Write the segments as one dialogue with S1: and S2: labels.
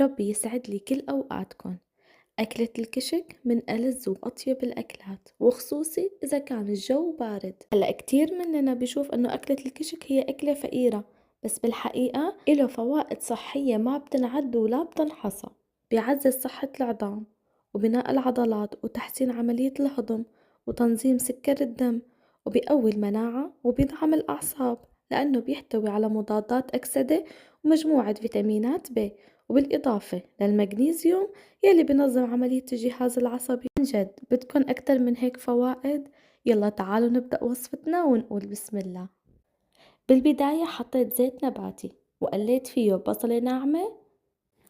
S1: ربي يسعد لي كل أوقاتكن. أكلة الكشك من ألذ وأطيب الأكلات، وخصوصي إذا كان الجو بارد. هلأ كتير مننا بيشوف إنه أكلة الكشك هي أكلة فقيرة، بس بالحقيقة إله فوائد صحية ما بتنعد ولا بتنحصى. بيعزز صحة العظام وبناء العضلات وتحسين عملية الهضم وتنظيم سكر الدم، وبيقوي المناعة وبيدعم الأعصاب لأنه بيحتوي على مضادات أكسدة ومجموعة فيتامينات ب، وبالإضافة للمغنيسيوم يلي بينظم عملية الجهاز العصبي. عن جد بدكن أكتر من هيك فوائد؟ يلا تعالوا نبدأ وصفتنا ونقول بسم الله. بالبداية حطيت زيت نباتي وقليت فيه بصلة ناعمة،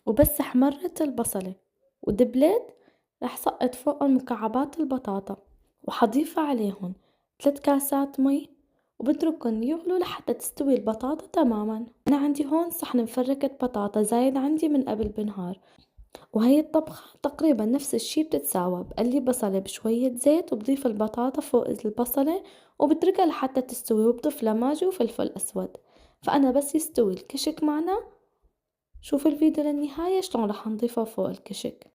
S1: وبس احمرت البصلة ودبلت رح سقط فوقهم مكعبات البطاطا وحضيف عليهم 3 كاسات مي، وبتركن يغلوا لحتى تستوي البطاطا تماما. أنا عندي هون صحن مفركة بطاطا زايد عندي من قبل بنهار، وهي الطبخة تقريبا نفس الشي بتتساوى. بقلي بصلة بشوية زيت وبضيف البطاطا فوق البصلة وبتركها لحتى تستوي، وبضيف ماجي وفلفل أسود. فأنا بس يستوي الكشك معنا شوف الفيديو للنهاية شلون رح نضيفه فوق الكشك.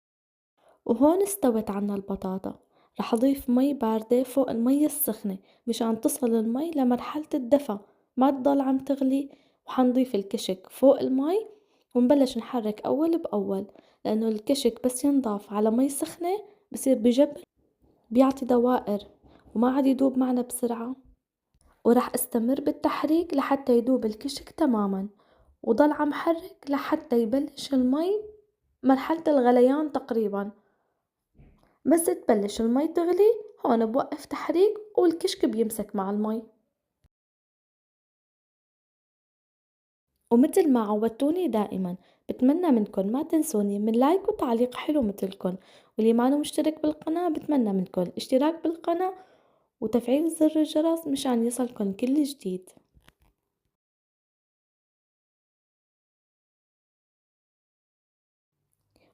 S1: وهون استوت عنا البطاطا، رح أضيف مي باردة فوق المي السخنة مشان تصل المي لمرحلة الدفى ما تضل عم تغلي، وحنضيف الكشك فوق المي ونبلش نحرك أول بأول، لأنه الكشك بس ينضاف على مي سخنة بصير بجبل، بيعطي دوائر وما عاد يدوب معنا بسرعة. ورح استمر بالتحريك لحتى يدوب الكشك تماما، وضل عم حرك لحتى يبلش المي مرحلة الغليان تقريبا. بس تبلش المي تغلي هون بوقف تحريك والكشك بيمسك مع المي. ومثل ما عودتوني دائما بتمنى منكن ما تنسوني من لايك وتعليق حلو مثلكن، واللي ما مشترك بالقناة بتمنى منكن الاشتراك بالقناة وتفعيل زر الجرس مشان يصلكن كل جديد.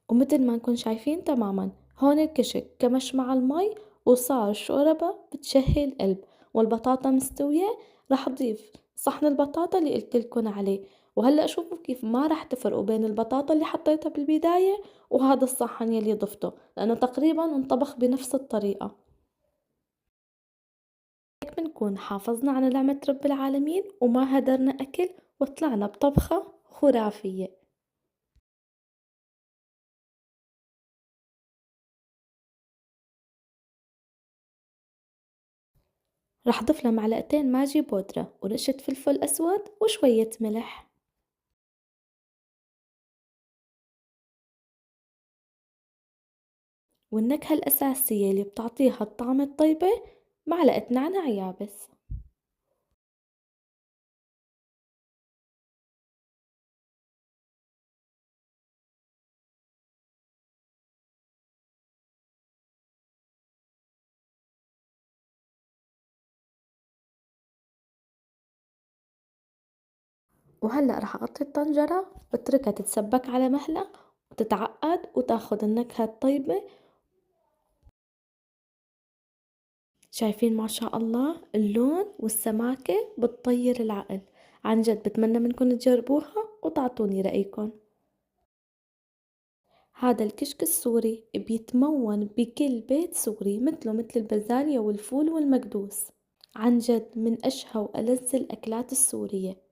S1: ومثل ما نكون شايفين تماما هون الكشك كمش مع المي وصار شوربة بتشهي القلب، والبطاطا مستوية. رح اضيف صحن البطاطا اللي قلتلكن عليه، وهلأ شوفوا كيف ما رح تفرقوا بين البطاطا اللي حطيتها بالبداية وهذا الصحن يلي ضفته، لأنه تقريبا انطبخ بنفس الطريقة. هيك بنكون حافظنا على نعمة رب العالمين وما هدرنا أكل وطلعنا بطبخة خرافية. رح ضيفله معلقتين ماجي بودرة ورشة فلفل أسود وشوية ملح. والنكهة الأساسية اللي بتعطيها الطعم الطيبة معلقة نعناع يابس. وهلأ رح أغطي الطنجرة واتركها تتسبك على مهلة وتتعقد وتاخد النكهة الطيبة. شايفين ما شاء الله اللون والسماكة بتطير العقل. عن جد بتمنى منكم تجربوها وتعطوني رأيكم. هذا الكشك السوري بيتمون بكل بيت سوري مثله مثل البازاليا والفول والمقدوس. عن جد من أشهى وألذ الأكلات السورية.